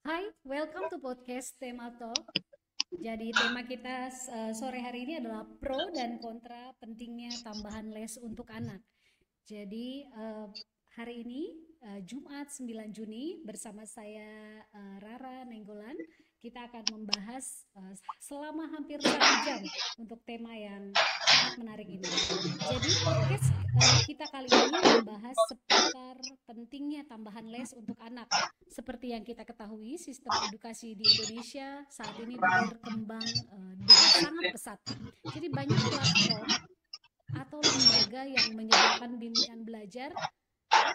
Hai, welcome to podcast Tema Talk. Jadi tema kita sore hari ini adalah pro dan kontra pentingnya tambahan les untuk anak. Jadi hari ini Jumat 9 Juni bersama saya Rara Nenggolan, kita akan membahas selama hampir 1 jam untuk tema yang sangat menarik ini. Jadi podcast kita kali ini membahas seputar pentingnya tambahan les untuk anak. Seperti yang kita ketahui, sistem edukasi di Indonesia saat ini berkembang dengan sangat pesat. Jadi banyak platform atau lembaga yang menyediakan bimbingan belajar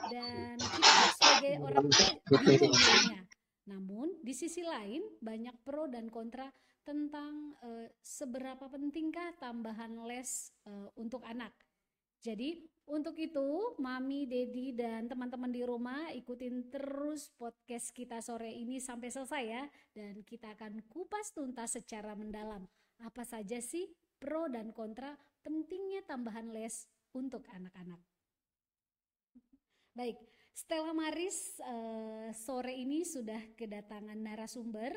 dan kita sebagai orang tua bingung milihnya. Namun di sisi lain banyak pro dan kontra tentang seberapa pentingkah tambahan les untuk anak. Jadi untuk itu Mami, Dedi, dan teman-teman di rumah ikutin terus podcast kita sore ini sampai selesai ya. Dan kita akan kupas tuntas secara mendalam. Apa saja sih pro dan kontra pentingnya tambahan les untuk anak-anak. Baik, Stella Maris sore ini sudah kedatangan narasumber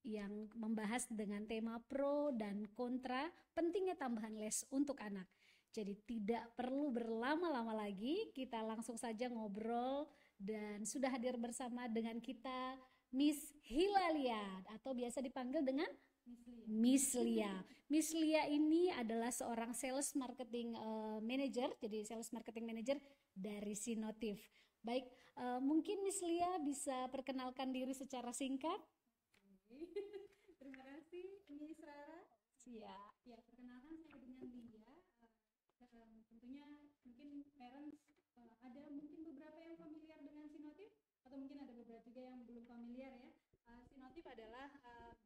yang membahas dengan tema pro dan kontra pentingnya tambahan les untuk anak. Jadi tidak perlu berlama-lama lagi, kita langsung saja ngobrol dan sudah hadir bersama dengan kita Miss Hilalia atau biasa dipanggil dengan Miss Lia. Miss Lia ini adalah seorang sales marketing manager, jadi sales marketing manager dari Sinotif. Baik, mungkin Miss Lia bisa perkenalkan diri secara singkat. Terima kasih Miss Rara. Ya, Perkenalkan saya dengan Lia. Tentunya mungkin parents ada mungkin beberapa yang familiar dengan Sinotif atau mungkin ada beberapa juga yang belum familiar ya. Sinotif adalah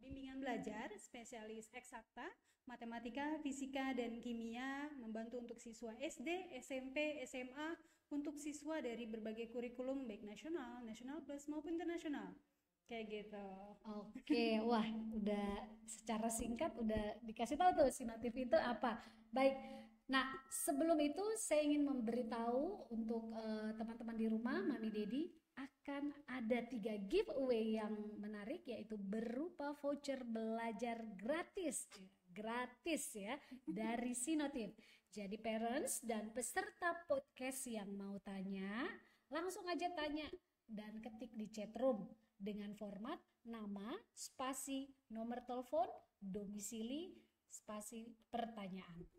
bimbingan belajar spesialis eksakta, matematika, fisika, dan kimia, membantu untuk siswa SD, SMP, SMA, untuk siswa dari berbagai kurikulum baik nasional, nasional plus maupun internasional. Kayak gitu. Oke, wah udah secara singkat udah dikasih tahu tuh Sinotif itu apa. Baik, nah sebelum itu saya ingin memberitahu untuk teman-teman di rumah, Mami Dedi, akan ada 3 giveaway yang menarik, yaitu berupa voucher belajar gratis ya dari Sinotif. Jadi parents dan peserta podcast yang mau tanya, langsung aja tanya dan ketik di chat room dengan format nama, spasi, nomor telepon, domisili, spasi, pertanyaan.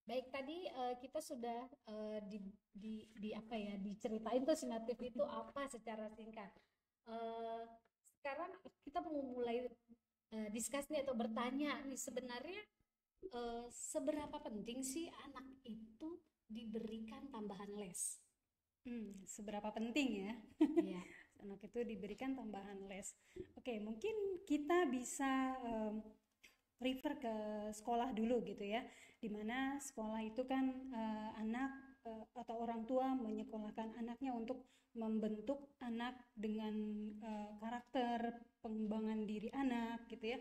Baik, tadi kita sudah diceritain tuh Sinotif itu apa secara singkat. Sekarang kita mau mulai diskusi atau bertanya nih, sebenarnya seberapa penting sih anak itu diberikan tambahan les? Seberapa penting ya? Iya. Anak itu diberikan tambahan les. Oke, mungkin kita bisa refer ke sekolah dulu gitu ya, dimana sekolah itu kan anak atau orang tua menyekolahkan anaknya untuk membentuk anak dengan karakter, pengembangan diri anak gitu ya.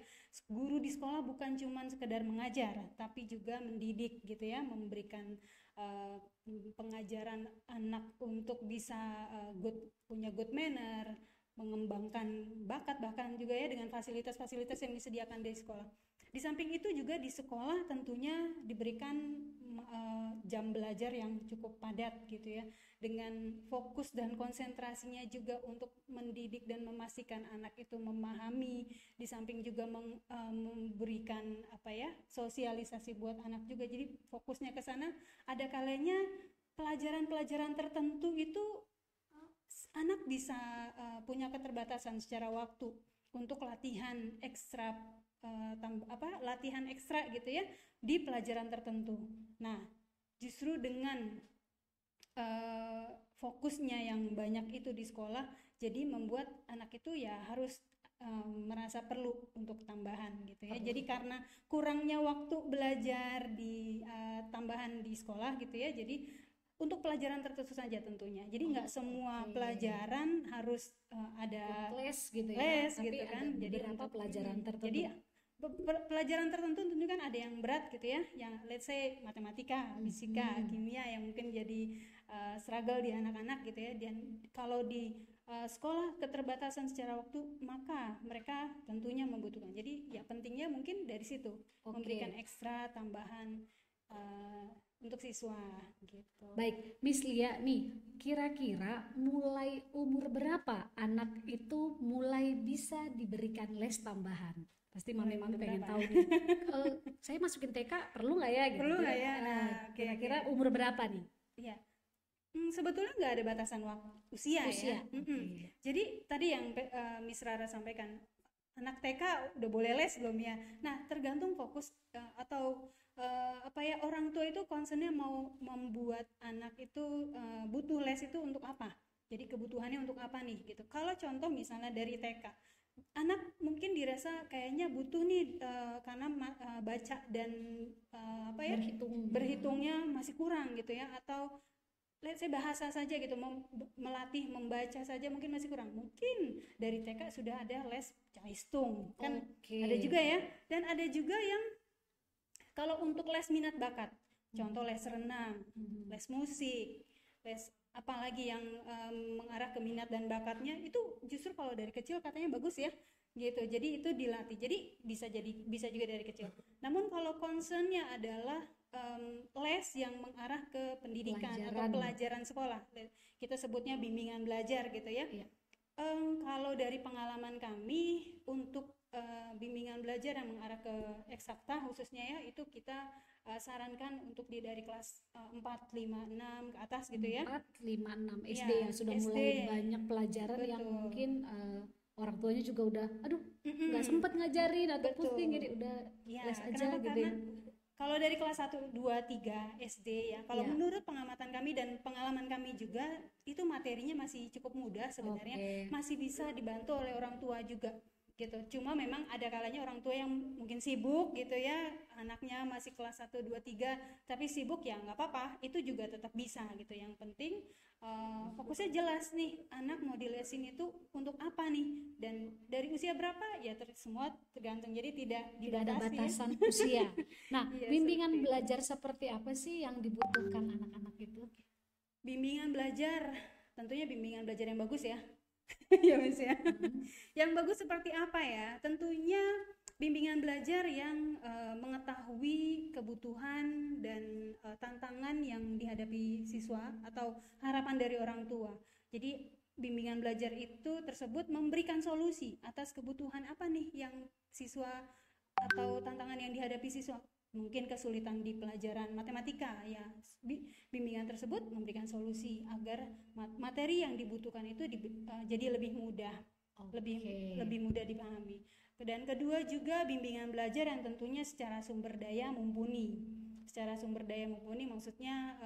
Guru di sekolah bukan cuma sekedar mengajar, tapi juga mendidik gitu ya, memberikan pengajaran anak untuk bisa punya good manner, mengembangkan bakat, bahkan juga ya dengan fasilitas-fasilitas yang disediakan dari sekolah. Di samping itu juga di sekolah tentunya diberikan jam belajar yang cukup padat gitu ya, dengan fokus dan konsentrasinya juga untuk mendidik dan memastikan anak itu memahami, di samping juga memberikan sosialisasi buat anak juga. Jadi fokusnya ke sana. Ada kalanya pelajaran-pelajaran tertentu itu anak bisa punya keterbatasan secara waktu untuk latihan ekstra latihan ekstra gitu ya di pelajaran tertentu. Nah, justru dengan fokusnya yang banyak itu di sekolah, jadi membuat anak itu ya harus merasa perlu untuk tambahan gitu ya. Jadi karena kurangnya waktu belajar di tambahan di sekolah gitu ya, jadi untuk pelajaran tertentu saja tentunya. Jadi nggak semua pelajaran harus ada les gitu ya, les tapi gitu kan. Jadi beberapa pelajaran tertentu. Jadi pelajaran tertentu tentu kan ada yang berat gitu ya, yang let's say matematika, fisika, kimia yang mungkin jadi struggle di anak-anak gitu ya. Dan kalau di sekolah keterbatasan secara waktu, maka mereka tentunya membutuhkan. Jadi ya pentingnya mungkin dari situ, memberikan ekstra tambahan untuk siswa gitu. Baik, Miss Lia nih, kira-kira mulai umur berapa anak itu mulai bisa diberikan les tambahan? Pasti mami-mami pengen tahu nih. Saya masukin TK perlu nggak ya? Gitu. Perlu nggak ya? Nah, kira-kira umur berapa nih? Iya. Sebetulnya nggak ada batasan waktu usia ya. Okay. Jadi tadi yang Miss Rara sampaikan, anak TK udah boleh les belum ya? Nah, tergantung fokus atau orang tua itu concernnya mau membuat anak itu butuh les itu untuk apa? Jadi kebutuhannya untuk apa nih gitu. Kalau contoh misalnya dari TK, anak mungkin dirasa kayaknya butuh nih karena baca dan berhitungnya masih kurang gitu ya, atau let's say bahasa saja gitu, melatih membaca saja mungkin masih kurang. Mungkin dari TK sudah ada les caistung kan, ada juga ya. Dan ada juga yang kalau untuk les minat bakat, contoh les renang, les musik, les apalagi yang mengarah ke minat dan bakatnya, itu justru kalau dari kecil katanya bagus ya gitu. Jadi itu dilatih, jadi bisa juga dari kecil. Namun kalau concernnya adalah les yang mengarah ke pendidikan atau pelajaran sekolah, kita sebutnya bimbingan belajar gitu ya. Kalau dari pengalaman kami untuk bimbingan belajar yang mengarah ke eksakta khususnya ya, itu kita sarankan untuk dari kelas 4, 5, 6 ke atas gitu ya. 4, 5, 6 SD ya, sudah SD. Mulai banyak pelajaran. Betul. Yang mungkin orang tuanya juga udah nggak sempet ngajarin atau pusing, jadi udah les aja gitu ya. Kalau dari kelas 1, 2, 3 SD ya, kalau menurut pengamatan kami dan pengalaman kami juga, itu materinya masih cukup mudah sebenarnya, masih bisa dibantu oleh orang tua juga gitu. Cuma memang ada kalanya orang tua yang mungkin sibuk gitu ya, anaknya masih kelas 1, 2, 3 tapi sibuk, ya nggak apa-apa, itu juga tetap bisa gitu. Yang penting fokusnya jelas nih, anak mau dilesin itu untuk apa nih, dan dari usia berapa ya, semua tergantung, jadi tidak ada batasan usia. Nah, bimbingan belajar seperti apa sih yang dibutuhkan anak-anak itu? Bimbingan belajar, tentunya bimbingan belajar yang bagus ya. Ya Mas ya. Yang bagus seperti apa ya? Tentunya bimbingan belajar yang mengetahui kebutuhan dan tantangan yang dihadapi siswa atau harapan dari orang tua. Jadi bimbingan belajar itu tersebut memberikan solusi atas kebutuhan apa nih yang siswa atau tantangan yang dihadapi siswa. Mungkin kesulitan di pelajaran matematika ya, bimbingan tersebut memberikan solusi agar materi yang dibutuhkan itu jadi lebih mudah, lebih mudah dipahami. Dan kedua juga bimbingan belajar yang tentunya secara sumber daya mumpuni. Secara sumber daya mumpuni maksudnya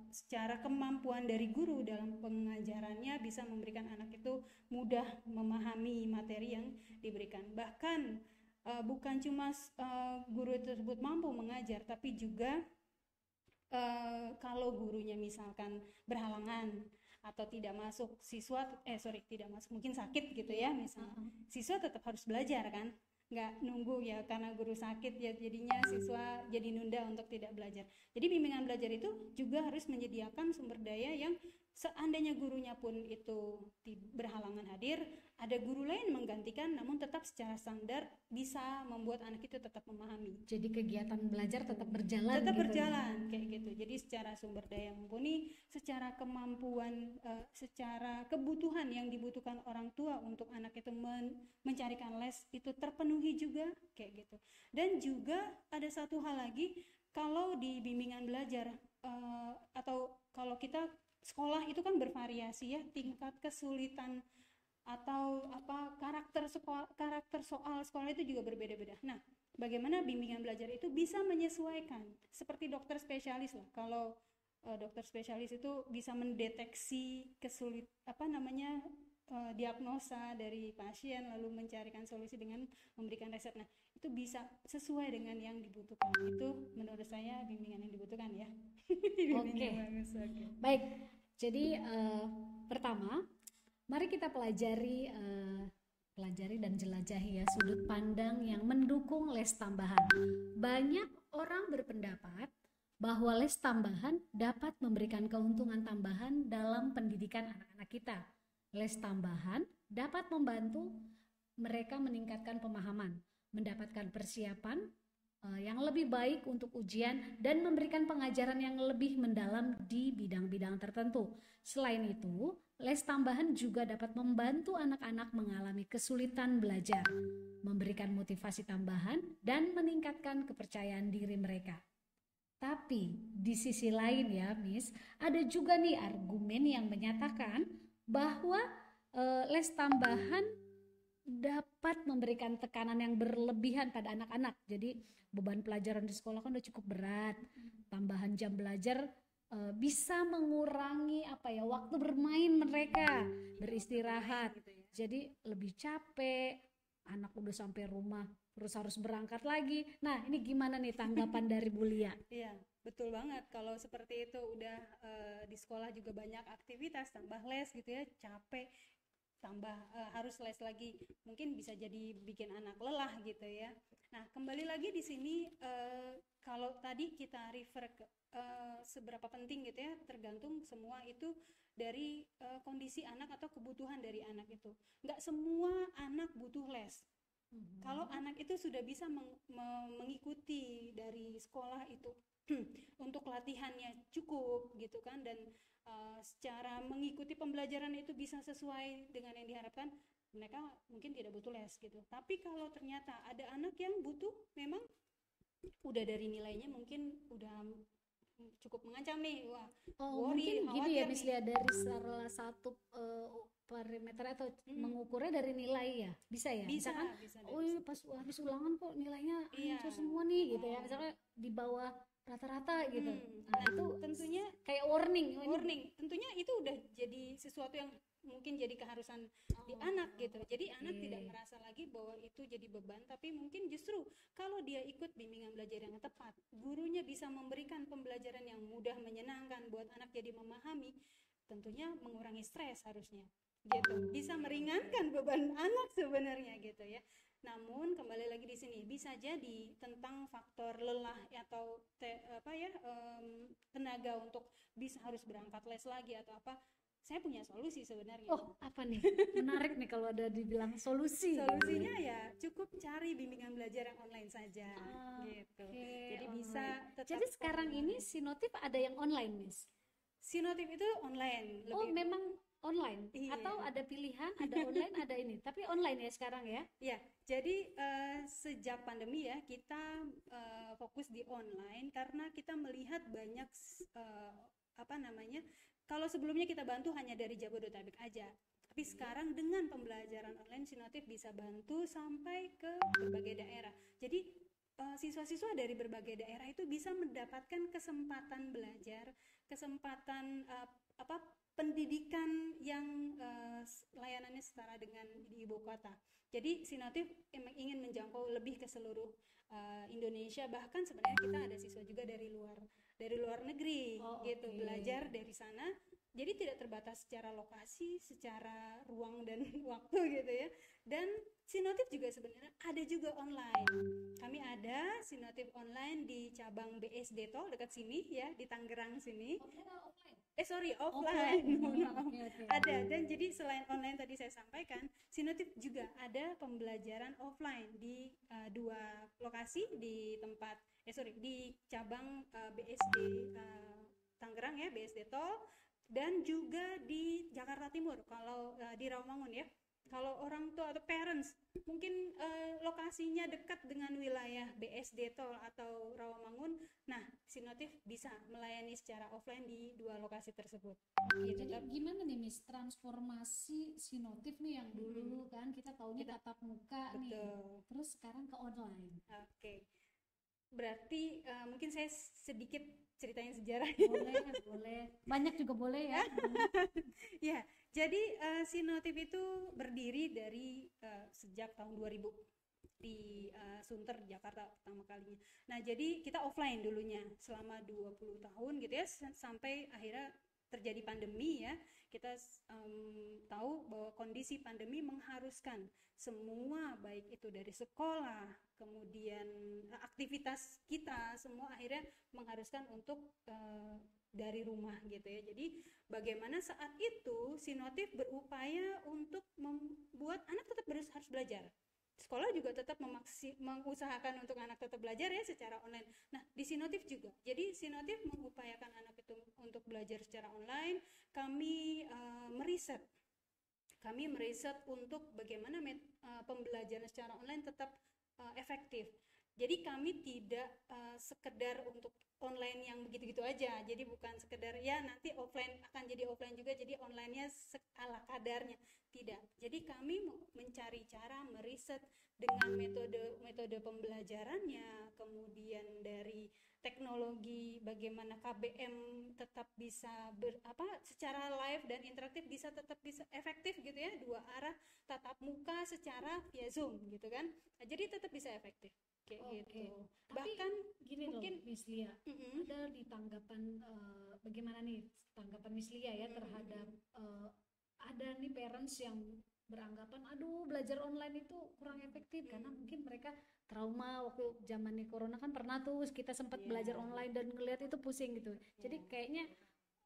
secara kemampuan dari guru dalam pengajarannya bisa memberikan anak itu mudah memahami materi yang diberikan. Bahkan bukan cuma guru tersebut mampu mengajar, tapi juga kalau gurunya misalkan berhalangan atau tidak masuk, tidak masuk, mungkin sakit gitu ya misalnya, siswa tetap harus belajar kan, nggak nunggu ya karena guru sakit ya jadinya siswa jadi nunda untuk tidak belajar. Jadi bimbingan belajar itu juga harus menyediakan sumber daya yang seandainya gurunya pun itu berhalangan hadir, ada guru lain menggantikan, namun tetap secara standar bisa membuat anak itu tetap memahami. Jadi kegiatan belajar tetap berjalan. Tetap gitu berjalan ya? Kayak gitu. Jadi secara sumber daya mumpuni, secara kemampuan, secara kebutuhan yang dibutuhkan orang tua untuk anak itu mencarikan les itu terpenuhi juga kayak gitu. Dan juga ada satu hal lagi, kalau di bimbingan belajar atau kalau kita sekolah itu kan bervariasi ya, tingkat kesulitan atau karakter soal sekolah itu juga berbeda-beda. Nah, bagaimana bimbingan belajar itu bisa menyesuaikan, seperti dokter spesialis lah. Kalau dokter spesialis itu bisa mendeteksi diagnosa dari pasien lalu mencarikan solusi dengan memberikan resep. Nah, itu bisa sesuai dengan yang dibutuhkan. Itu menurut saya bimbingan yang dibutuhkan ya. Oke. Baik. Jadi pertama, mari kita pelajari pelajari dan jelajahi ya sudut pandang yang mendukung les tambahan. Banyak orang berpendapat bahwa les tambahan dapat memberikan keuntungan tambahan dalam pendidikan anak-anak kita. Les tambahan dapat membantu mereka meningkatkan pemahaman, mendapatkan persiapan yang lebih baik untuk ujian dan memberikan pengajaran yang lebih mendalam di bidang-bidang tertentu. Selain itu, les tambahan juga dapat membantu anak-anak mengalami kesulitan belajar, memberikan motivasi tambahan, dan meningkatkan kepercayaan diri mereka. Tapi di sisi lain ya Miss, ada juga nih argumen yang menyatakan bahwa les tambahan dapat memberikan tekanan yang berlebihan pada anak-anak. Jadi beban pelajaran di sekolah kan udah cukup berat. Tambahan jam belajar bisa mengurangi waktu bermain mereka, beristirahat. Jadi lebih capek, anak udah sampai rumah terus harus berangkat lagi. Nah, ini gimana nih tanggapan dari Bu Lia? Iya, betul banget. Kalau seperti itu udah di sekolah juga banyak aktivitas, tambah les gitu ya, capek, tambah harus les lagi, mungkin bisa jadi bikin anak lelah gitu ya. Nah, kembali lagi di sini kalau tadi kita refer ke seberapa penting gitu ya, tergantung semua itu dari kondisi anak atau kebutuhan dari anak itu. Nggak semua anak butuh les. Kalau anak itu sudah bisa mengikuti dari sekolah itu untuk latihannya cukup gitu kan, dan secara mengikuti pembelajaran itu bisa sesuai dengan yang diharapkan, mereka mungkin tidak butuh les gitu. Tapi kalau ternyata ada anak yang butuh, memang udah dari nilainya mungkin udah cukup mengancam nih, wah worry, mungkin gini ya khawatir misalnya dari salah satu parameter atau mengukurnya dari nilai ya, bisa ya, bisa, misalkan bisa. pas habis ulangan kok nilainya Iya. hancur semua nih gitu ya, misalnya di bawah rata-rata gitu. Nah, itu tentunya kayak warning. tentunya itu udah jadi sesuatu yang mungkin jadi keharusan di anak gitu. Jadi anak tidak merasa lagi bahwa itu jadi beban, tapi mungkin justru kalau dia ikut bimbingan belajar yang tepat, gurunya bisa memberikan pembelajaran yang mudah, menyenangkan buat anak jadi memahami, tentunya mengurangi stres harusnya gitu, bisa meringankan beban anak sebenarnya gitu ya. Namun kembali lagi di sini bisa jadi tentang faktor lelah atau tenaga untuk bisa harus berangkat les lagi atau apa. Saya punya solusi sebenarnya. Oh, apa nih? Menarik nih kalau ada dibilang solusi. Solusinya ya cukup cari bimbingan belajar yang online saja gitu. Jadi online. bisa tetap. Jadi sekarang ini Sinotif ada yang online, Miss? Sinotif itu online. Memang online? Iya. Atau ada pilihan, ada online, ada ini? Tapi online ya sekarang ya? Ya, jadi sejak pandemi ya kita fokus di online karena kita melihat banyak kalau sebelumnya kita bantu hanya dari Jabodetabek aja, tapi sekarang dengan pembelajaran online Sinotif bisa bantu sampai ke berbagai daerah. Jadi siswa-siswa dari berbagai daerah itu bisa mendapatkan kesempatan belajar, kesempatan pendidikan yang layanannya setara dengan di ibu kota. Jadi Sinotif emang ingin menjangkau lebih ke seluruh Indonesia, bahkan sebenarnya kita ada siswa juga dari luar negeri gitu, belajar dari sana. Jadi tidak terbatas secara lokasi, secara ruang dan waktu gitu ya. Dan Sinotif juga sebenarnya ada juga online. Kami ada Sinotif online di cabang BSD Tol dekat sini ya, di Tangerang sini. Offline. Okay. Ada. Dan jadi selain online tadi saya sampaikan, Sinotif juga ada pembelajaran offline di dua lokasi di di cabang BSD Tangerang ya, BSD Tol, dan juga di Jakarta Timur kalau di Rawamangun ya. Kalau orang tua atau parents mungkin lokasinya dekat dengan wilayah BSD Tol atau Rawamangun, nah Sinotif bisa melayani secara offline di dua lokasi tersebut. Jadi gimana nih Miss transformasi Sinotif nih yang dulu kan kita taunya tatap muka nih, terus sekarang ke online. Oke. Berarti mungkin saya sedikit ceritain sejarah. Boleh. Banyak juga boleh ya. Ya, jadi Sinotif itu berdiri dari sejak tahun 2000 di Sunter, Jakarta pertama kalinya. Nah, jadi kita offline dulunya selama 20 tahun gitu ya, sampai akhirnya terjadi pandemi ya. Kita tahu bahwa kondisi pandemi mengharuskan semua, baik itu dari sekolah, kemudian aktivitas kita semua akhirnya mengharuskan untuk dari rumah gitu ya. Jadi bagaimana saat itu Sinotif berupaya untuk membuat anak tetap harus belajar. Sekolah juga tetap mengusahakan untuk anak tetap belajar ya secara online. Nah, di Sinotif juga. Jadi Sinotif mengupayakan anak itu untuk belajar secara online. Kami meriset untuk bagaimana pembelajaran secara online tetap efektif. Jadi kami tidak sekedar untuk online yang begitu-gitu aja. Jadi bukan sekedar ya nanti offline akan jadi offline juga, jadi online-nya ala kadarnya. Tidak. Jadi kami mencari cara meriset dengan metode pembelajarannya, kemudian dari teknologi bagaimana KBM tetap bisa secara live dan interaktif bisa tetap bisa efektif gitu ya, dua arah tatap muka secara via Zoom gitu kan. Nah, jadi tetap bisa efektif. Kayak gitu. Tapi Bahkan gini mungkin loh Miss Lia, ada di tanggapan bagaimana nih tanggapan Miss Lia ya terhadap ada nih parents yang beranggapan aduh belajar online itu kurang efektif karena mungkin mereka trauma waktu zamannya corona kan pernah tuh kita sempat belajar online dan ngelihat itu pusing gitu. Jadi kayaknya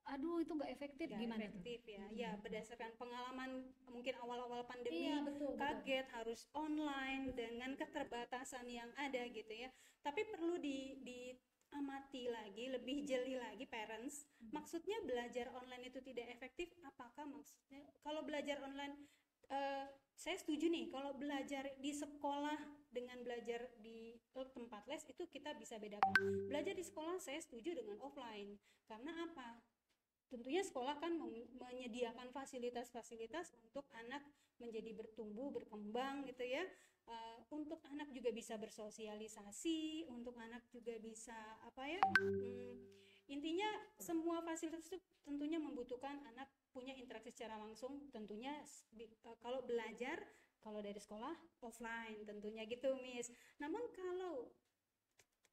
aduh itu nggak efektif, gimana efektif tuh? ya. Ya, berdasarkan pengalaman mungkin awal-awal pandemi, Iya betul kaget harus online dengan keterbatasan yang ada gitu ya. Tapi perlu diamati lagi, lebih jeli lagi parents. Maksudnya belajar online itu tidak efektif, apakah maksudnya kalau belajar online saya setuju nih, kalau belajar di sekolah dengan belajar di tempat les itu kita bisa bedakan. Belajar di sekolah saya setuju dengan offline. Karena apa? Tentunya sekolah kan menyediakan fasilitas-fasilitas untuk anak menjadi bertumbuh, berkembang gitu ya. Untuk anak juga bisa bersosialisasi, untuk anak juga bisa intinya semua fasilitas itu tentunya membutuhkan anak punya interaksi secara langsung. Tentunya kalau belajar, kalau dari sekolah offline tentunya gitu Miss. Namun kalau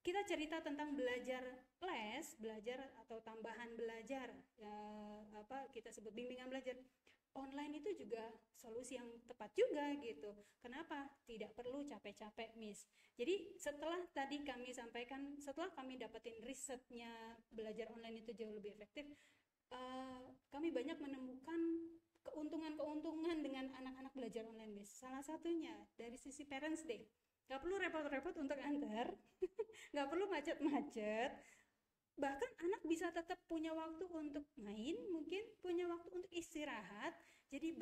kita cerita tentang belajar les, belajar atau tambahan belajar, kita sebut bimbingan belajar online itu juga solusi yang tepat juga gitu. Kenapa? Tidak perlu capek-capek Miss. Jadi setelah tadi kami sampaikan, setelah kami dapetin risetnya belajar online itu jauh lebih efektif, kami banyak menemukan keuntungan-keuntungan dengan anak-anak belajar online Miss. Salah satunya dari sisi parents deh. Gak perlu repot-repot untuk antar, gak perlu macet-macet, bahkan anak bisa tetap punya waktu untuk main, mungkin punya waktu untuk istirahat. Jadi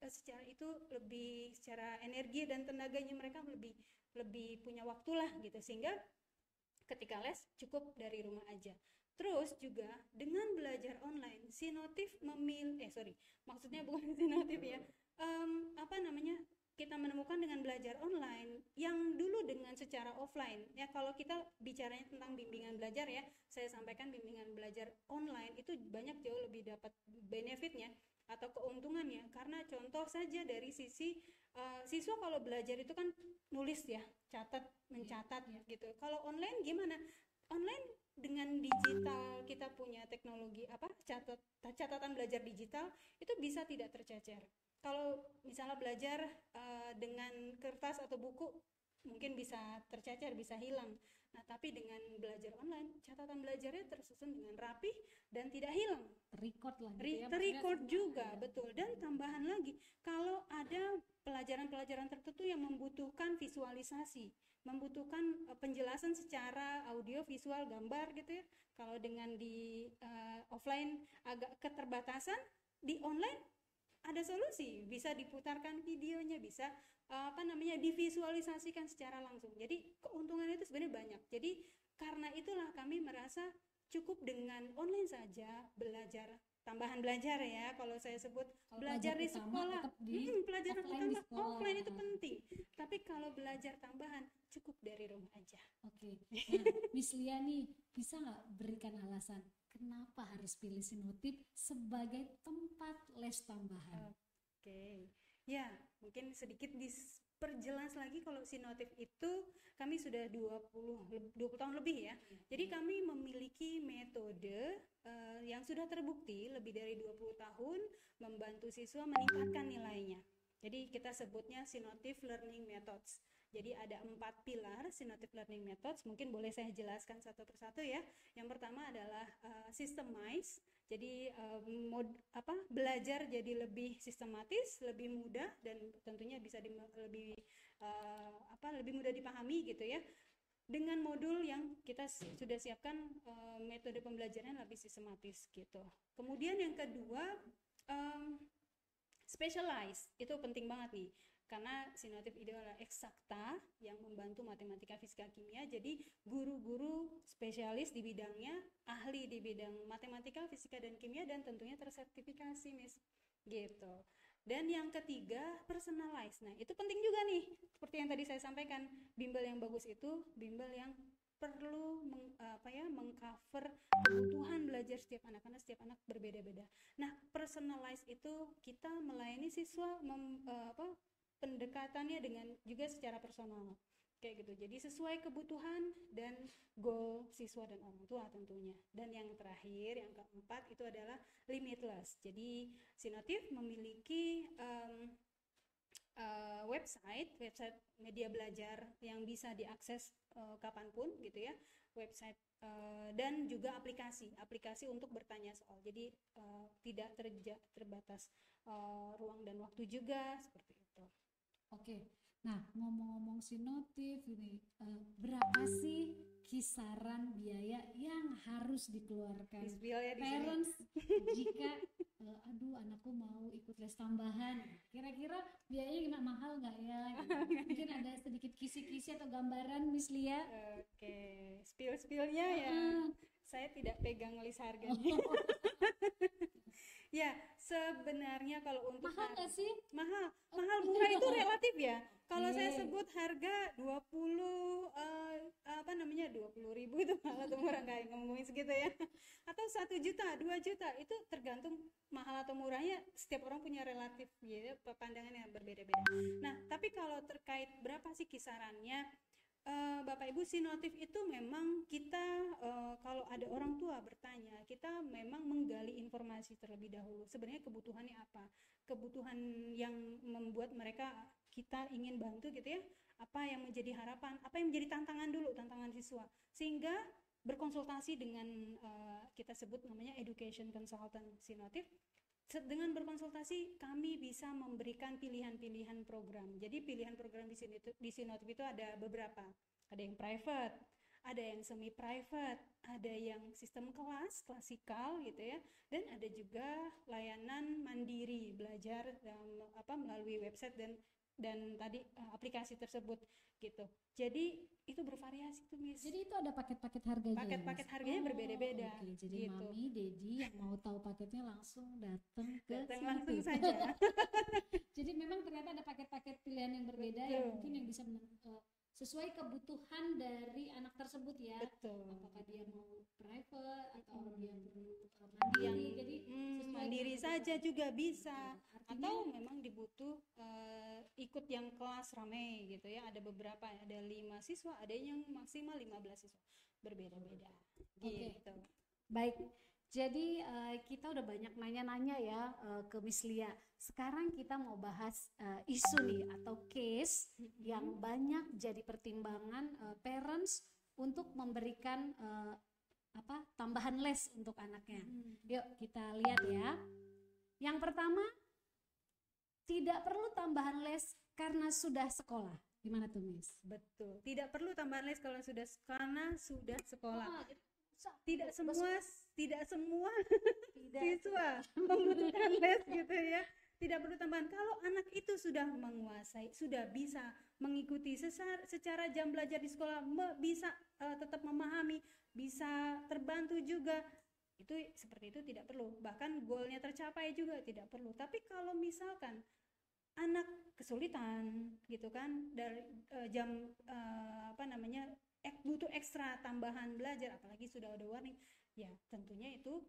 secara itu lebih secara energi dan tenaganya mereka lebih punya waktu lah gitu, sehingga ketika les cukup dari rumah aja. Terus juga dengan belajar online, Sinotif maksudnya bukan Sinotif ya, kita menemukan dengan belajar online yang dulu dengan secara offline ya. Kalau kita bicaranya tentang bimbingan belajar ya, saya sampaikan bimbingan belajar online itu banyak jauh lebih dapat benefitnya atau keuntungannya, karena contoh saja dari sisi siswa kalau belajar itu kan nulis ya, mencatat gitu. Kalau online gimana? Online dengan digital kita punya teknologi catatan belajar digital itu bisa tidak tercecer. Kalau misalnya belajar dengan kertas atau buku mungkin bisa tercecer, bisa hilang. Nah, tapi dengan belajar online, catatan belajarnya tersusun dengan rapi dan tidak hilang. Record lah gitu ya. Record juga, betul. Dan tambahan lagi, kalau ada pelajaran-pelajaran tertentu yang membutuhkan visualisasi, membutuhkan penjelasan secara audio, visual, gambar gitu ya. Kalau dengan di offline agak keterbatasan, di online ada solusi, bisa diputarkan videonya, bisa divisualisasikan secara langsung. Jadi keuntungannya itu sebenarnya banyak. Jadi karena itulah kami merasa cukup dengan online saja belajar, tambahan belajar ya, kalau saya sebut kalau belajar di sekolah, pelajaran utama offline itu penting. Tapi kalau belajar tambahan cukup dari rumah aja. Oke. Nah, Miss Lia nih, bisa nggak berikan alasan kenapa harus pilih Sinotif sebagai tempat les tambahan? Oke. Ya, mungkin sedikit perjelas lagi kalau sinotif itu kami sudah 20 tahun lebih ya. Jadi kami memiliki metode yang sudah terbukti lebih dari 20 tahun membantu siswa meningkatkan nilainya. Jadi kita sebutnya Sinotif Learning Methods. Jadi ada 4 pilar Sinotif Learning Methods. Mungkin boleh saya jelaskan satu persatu ya. Yang pertama adalah systemize. Jadi belajar jadi lebih sistematis, lebih mudah, dan tentunya bisa lebih mudah dipahami gitu ya. Dengan modul yang kita sudah siapkan, metode pembelajaran lebih sistematis gitu. Kemudian yang kedua, specialize. Itu penting banget nih, karena sinotif itu adalah eksakta yang membantu matematika, fisika, kimia. Jadi guru-guru spesialis di bidangnya, ahli di bidang matematika, fisika, dan kimia, dan tentunya tersertifikasi, Miss. Gitu. Dan yang ketiga, personalize. Nah, itu penting juga nih. Seperti yang tadi saya sampaikan, bimbel yang bagus itu bimbel yang perlu mengcover kebutuhan belajar setiap anak, karena setiap anak berbeda-beda. Nah, personalize itu kita melayani siswa pendekatannya dengan juga secara personal kayak gitu. Jadi sesuai kebutuhan dan goal siswa dan orang tua tentunya. Dan yang terakhir, yang keempat, itu adalah limitless. Jadi Sinotif memiliki website media belajar yang bisa diakses kapanpun gitu ya, website dan juga aplikasi untuk bertanya soal. Jadi tidak terbatas ruang dan waktu juga, seperti itu. Oke, nah ngomong-ngomong sinotif ini, berapa sih kisaran biaya yang harus dikeluarkan parents jika aduh anakku mau ikut les tambahan, kira-kira biayanya gimana, mahal nggak ya? Mungkin ada sedikit kisi-kisi atau gambaran, Miss Lia? Oke, spill-spillnya ya. Saya tidak pegang list harganya. Ya, sebenarnya kalau untuk mahal nggak sih? Mahal murah itu relatif ya. Kalau saya sebut harga 20.000 itu mahal atau murah, nggak ngomongin segitu ya. Atau 1 juta, 2 juta, itu tergantung mahal atau murahnya. Setiap orang punya relatif ya, pandangan yang berbeda-beda. Nah, tapi kalau terkait berapa sih kisarannya, Bapak Ibu, Sinotif itu memang kita kalau ada orang tua bertanya, kita memang menggali informasi terlebih dahulu. Sebenarnya kebutuhannya apa? Kebutuhan yang membuat mereka kita ingin bantu gitu ya. Apa yang menjadi harapan? Apa yang menjadi tantangan dulu, tantangan siswa. Sehingga berkonsultasi dengan kita sebut namanya education consultant Sinotif. Dengan berkonsultasi kami bisa memberikan pilihan-pilihan program. Jadi pilihan program di Sinotif itu ada beberapa. Ada yang private, ada yang semi private, ada yang sistem kelas klasikal gitu ya, dan ada juga layanan mandiri belajar melalui website dan tadi aplikasi tersebut gitu. Jadi itu bervariasi tuh, Miss. Jadi itu ada paket-paket harganya. Paket-paket harganya berbeda-beda. Okay. Jadi gitu. Mami, Dedi yang mau tahu paketnya langsung datang langsung saja. Jadi memang ternyata ada paket-paket pilihan yang berbeda. Betul. Yang mungkin yang bisa sesuai kebutuhan dari anak tersebut ya. Betul. Apakah dia mau private atau dia perlu mandiri. Jadi mandiri saja juga bisa. Artinya, atau memang dibutuh ikut yang kelas ramai gitu ya. Ada beberapa, ada 5 siswa, ada yang maksimal 15 siswa. Berbeda-beda. Gitu. Baik. Jadi kita udah banyak nanya-nanya ya ke Miss Lia. Sekarang kita mau bahas isu nih atau case yang banyak jadi pertimbangan parents untuk memberikan tambahan les untuk anaknya. Yuk kita lihat ya. Yang pertama, tidak perlu tambahan les karena sudah sekolah. Gimana tuh, Miss? Betul. Tidak perlu tambahan les karena sudah sekolah. Tidak semua siswa membutuhkan les gitu ya. Tidak perlu tambahan. Kalau anak itu sudah menguasai, sudah bisa mengikuti secara jam belajar di sekolah, bisa tetap memahami, bisa terbantu juga, itu seperti itu tidak perlu. Bahkan goalnya tercapai juga tidak perlu. Tapi kalau misalkan anak kesulitan gitu kan, dari jam butuh ekstra tambahan belajar, apalagi sudah ada warning, ya tentunya itu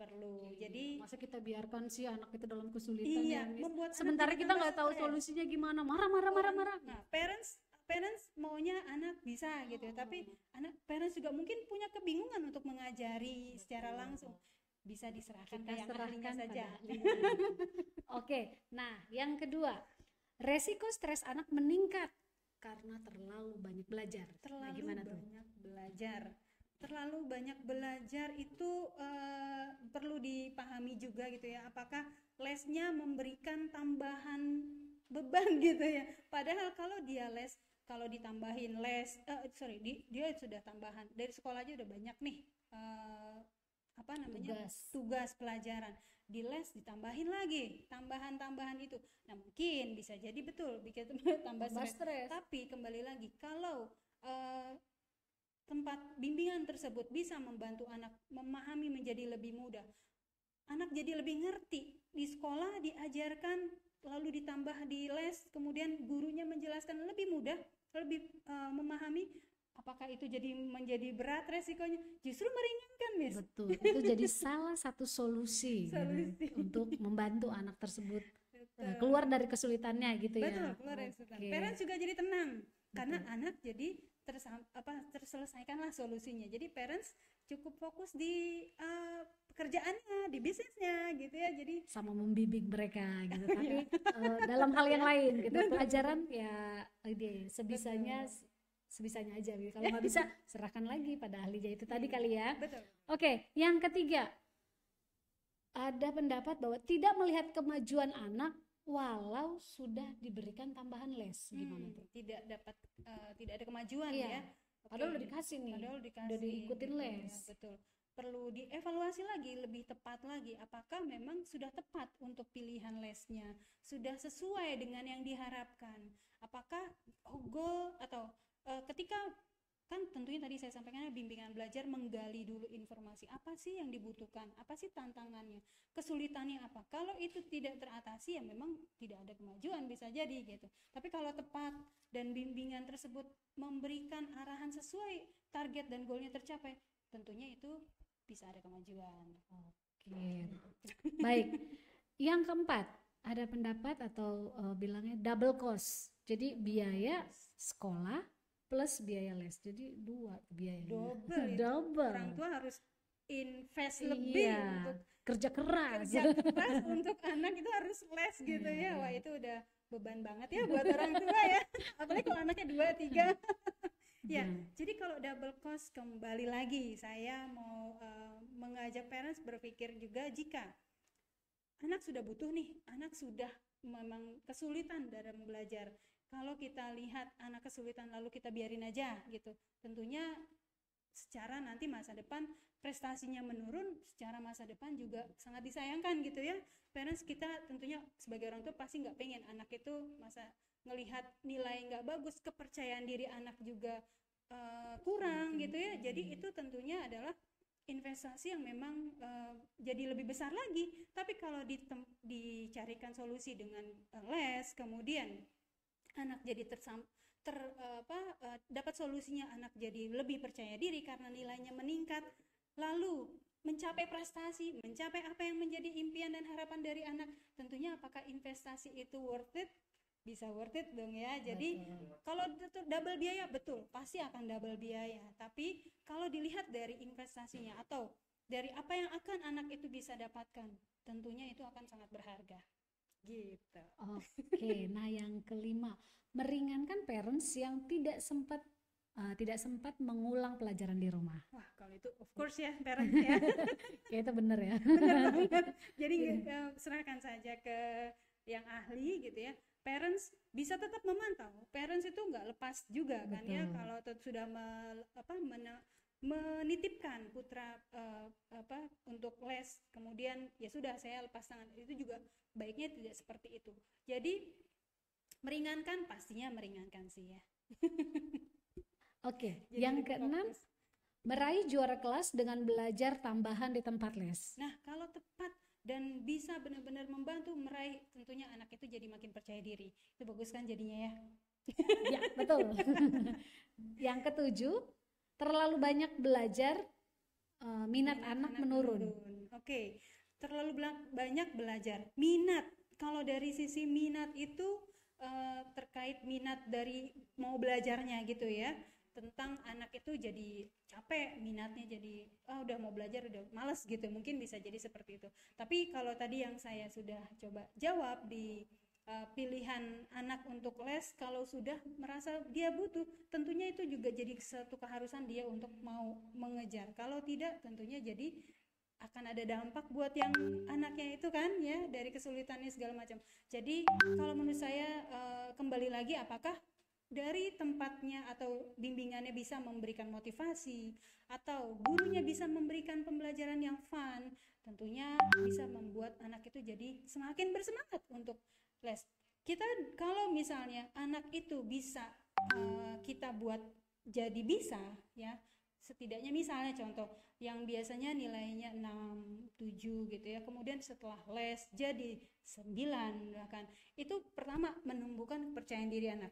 perlu. Jadi masa kita biarkan sih anak kita dalam kesulitan iya, ya, Miss? membuat anak Sementara jadi kita tambah nggak tahu stres. solusinya gimana, marah. Nah, parents maunya anak bisa gitu ya, tapi parents juga mungkin punya kebingungan untuk mengajari secara langsung. Bisa diserahkan ke yang ahlinya serahkan saja. pada ahlinya. Oke, nah yang kedua, resiko stres anak meningkat karena terlalu banyak belajar. Nah, Terlalu gimana tuh? banyak belajar. Terlalu banyak belajar itu perlu dipahami juga gitu ya. Apakah lesnya memberikan tambahan beban gitu ya. Padahal kalau dia les, kalau ditambahin les, dia sudah tambahan dari sekolah aja udah banyak nih apa namanya tugas pelajaran. Di les ditambahin lagi tambahan itu. Nah mungkin bisa jadi betul bikin tambah stres. Tapi kembali lagi kalau tempat bimbingan tersebut bisa membantu anak memahami menjadi lebih mudah, anak jadi lebih ngerti, di sekolah diajarkan lalu ditambah di les, kemudian gurunya menjelaskan lebih mudah, lebih memahami, apakah itu menjadi berat resikonya? Justru meringankan, Miss. Betul, itu jadi salah satu solusi gitu, untuk membantu anak tersebut keluar dari kesulitannya gitu ya. Betul, keluar dari kesulitan. Parents juga jadi tenang karena anak jadi terselesaikanlah solusinya. Jadi parents cukup fokus di pekerjaannya, di bisnisnya gitu ya. Jadi sama membimbing mereka gitu. Tapi dalam hal yang lain gitu, pelajaran ya sebisanya aja gitu. Kalau nggak bisa serahkan lagi pada ahlinya itu tadi kali ya. Betul. Oke, yang ketiga, ada pendapat bahwa tidak melihat kemajuan anak walau sudah diberikan tambahan les. Gimana tuh? Tidak ada kemajuan ya. Padahal udah dikasih nih. Udah diikutin gitu, les. Ya, betul. Perlu dievaluasi lagi, lebih tepat lagi. Apakah memang sudah tepat untuk pilihan lesnya? Sudah sesuai dengan yang diharapkan? Apakah goal atau ketika kan tentunya tadi saya sampaikan bimbingan belajar menggali dulu informasi apa sih yang dibutuhkan, apa sih tantangannya, kesulitannya apa. Kalau itu tidak teratasi ya memang tidak ada kemajuan, bisa jadi gitu. Tapi kalau tepat dan bimbingan tersebut memberikan arahan sesuai target dan goalnya tercapai, tentunya itu bisa ada kemajuan. Oke. Baik. Yang keempat, ada pendapat atau bilangnya double cost. Jadi biaya sekolah plus biaya les, jadi dua biayanya. Double. Orang tua harus invest lebih untuk kerja keras untuk anak itu harus les gitu ya. Wah itu udah beban banget ya buat orang tua ya, apalagi kalau anaknya 2, 3. Ya, jadi kalau double cost, kembali lagi saya mau mengajak parents berpikir juga, jika anak sudah butuh nih, anak sudah memang kesulitan dalam belajar. Kalau kita lihat anak kesulitan lalu kita biarin aja gitu, tentunya secara nanti masa depan prestasinya menurun, secara masa depan juga sangat disayangkan gitu ya. Parents kita tentunya sebagai orang tua pasti nggak pengen anak itu masa ngelihat nilai nggak bagus, kepercayaan diri anak juga kurang gitu ya. Jadi itu tentunya adalah investasi yang memang jadi lebih besar lagi. Tapi kalau dicarikan solusi dengan les, kemudian anak jadi dapat solusinya, anak jadi lebih percaya diri karena nilainya meningkat, lalu mencapai prestasi, mencapai apa yang menjadi impian dan harapan dari anak, tentunya apakah investasi itu worth it? Bisa worth it dong ya. Jadi kalau double biaya, betul pasti akan double biaya, tapi kalau dilihat dari investasinya atau dari apa yang akan anak itu bisa dapatkan, tentunya itu akan sangat berharga gitu. Oke, nah yang kelima, meringankan parents yang tidak sempat mengulang pelajaran di rumah. Wah, kalau itu of course ya parents ya. Kayak itu bener ya. Bener banget. Jadi serahkan saja ke yang ahli gitu ya. Parents bisa tetap memantau. Parents itu nggak lepas juga kan ya, kalau sudah menitipkan putra untuk les, kemudian ya sudah saya lepas tangan, itu juga baiknya tidak seperti itu. Jadi meringankan, pastinya meringankan sih ya. Oke, yang keenam, meraih juara kelas dengan belajar tambahan di tempat les. Nah, kalau tepat dan bisa benar-benar membantu meraih, tentunya anak itu jadi makin percaya diri. Itu bagus kan jadinya ya? Ya, betul. Yang ketujuh, terlalu banyak belajar minat anak menurun. Oke. Terlalu banyak belajar. Minat. Kalau dari sisi minat itu terkait minat dari mau belajarnya gitu ya. Tentang anak itu jadi capek, minatnya jadi udah mau belajar udah males gitu. Mungkin bisa jadi seperti itu. Tapi kalau tadi yang saya sudah coba jawab di pilihan anak untuk les, kalau sudah merasa dia butuh, tentunya itu juga jadi satu keharusan dia untuk mau mengejar. Kalau tidak, tentunya jadi akan ada dampak buat yang anaknya itu kan ya, dari kesulitannya segala macam. Jadi kalau menurut saya kembali lagi, apakah dari tempatnya atau bimbingannya bisa memberikan motivasi, atau gurunya bisa memberikan pembelajaran yang fun, tentunya bisa membuat anak itu jadi semakin bersemangat untuk les. Kita kalau misalnya anak itu bisa kita buat jadi bisa ya, setidaknya misalnya contoh yang biasanya nilainya 6, 7 gitu ya, kemudian setelah les jadi 9 bahkan, itu pertama menumbuhkan kepercayaan diri anak,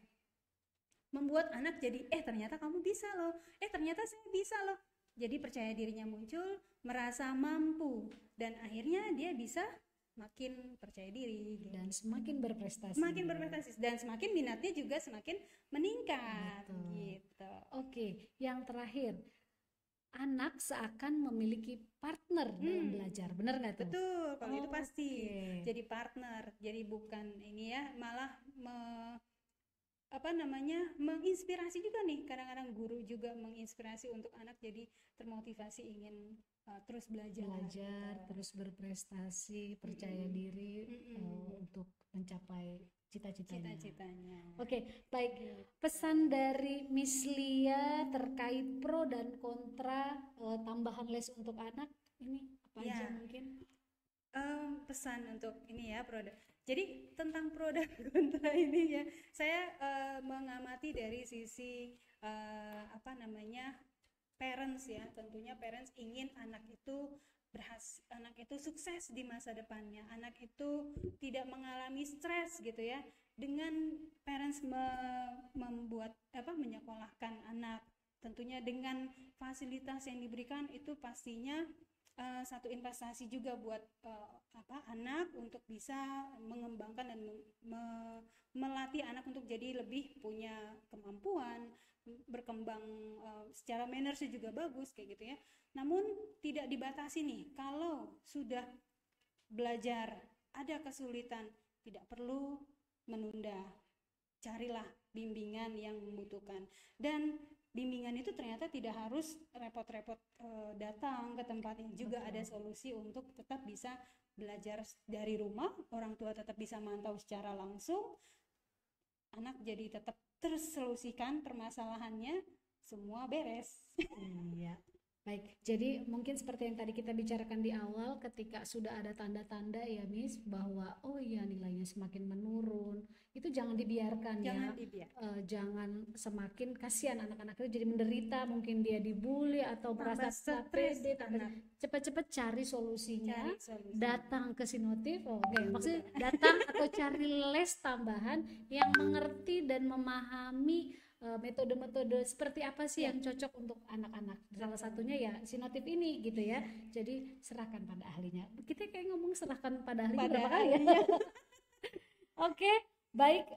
membuat anak jadi ternyata kamu bisa loh, ternyata saya bisa loh, jadi percaya dirinya muncul, merasa mampu, dan akhirnya dia bisa makin percaya diri gitu. Dan semakin berprestasi. Dan semakin minatnya juga semakin meningkat. Betul. Gitu. Oke, yang terakhir, anak seakan memiliki partner dalam belajar, benar nggak tuh? Betul, kalau itu pasti. Jadi partner, jadi bukan ini ya, malah menginspirasi juga nih. Kadang-kadang guru juga menginspirasi untuk anak jadi termotivasi ingin terus belajar, gitu. Terus berprestasi, percaya diri untuk mencapai cita-citanya. Oke, baik. Pesan dari Miss Lia terkait pro dan kontra tambahan les untuk anak ini apa aja mungkin? Pesan untuk ini ya, pro. Jadi tentang pro dan kontra ini ya, saya mengamati dari sisi parents ya. Tentunya parents ingin anak itu anak itu sukses di masa depannya, anak itu tidak mengalami stres gitu ya, dengan parents menyekolahkan anak, tentunya dengan fasilitas yang diberikan itu pastinya satu investasi juga buat anak untuk bisa mengembangkan dan melatih anak untuk jadi lebih punya kemampuan, berkembang secara mannersnya juga bagus kayak gitu ya. Namun tidak dibatasi nih, kalau sudah belajar ada kesulitan, tidak perlu menunda, carilah bimbingan yang membutuhkan. Dan bimbingan itu ternyata tidak harus repot-repot datang ke tempatnya, juga ada solusi untuk tetap bisa belajar dari rumah, orang tua tetap bisa mantau secara langsung, anak jadi tetap tersolusikan permasalahannya, semua beres. Iya. Baik, jadi mungkin seperti yang tadi kita bicarakan di awal, ketika sudah ada tanda-tanda ya Miss, bahwa nilainya semakin menurun, itu jangan dibiarkan. Jangan semakin kasihan anak-anak itu jadi menderita, mungkin dia dibully atau merasa stres, cepat-cepat cari solusinya, datang ke Sinotif, maksudnya datang atau cari les tambahan yang mengerti dan memahami metode-metode seperti apa sih yang cocok untuk anak-anak. Salah satunya ya Sinotif ini gitu ya. Jadi serahkan pada ahlinya. Kita kayak ngomong serahkan pada ahlinya berapa kali ya? Oke, baik.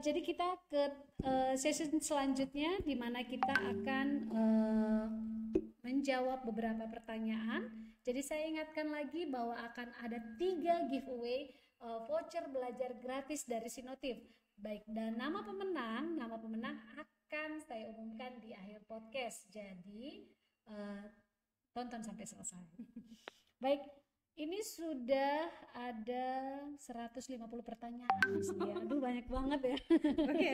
Jadi kita ke sesi selanjutnya di mana kita akan menjawab beberapa pertanyaan. Jadi saya ingatkan lagi bahwa akan ada 3 giveaway voucher belajar gratis dari Sinotif. Baik, dan nama pemenang akan saya umumkan di akhir podcast. Jadi tonton sampai selesai. Baik, ini sudah ada 150 pertanyaan. Aduh, banyak banget ya. Oke.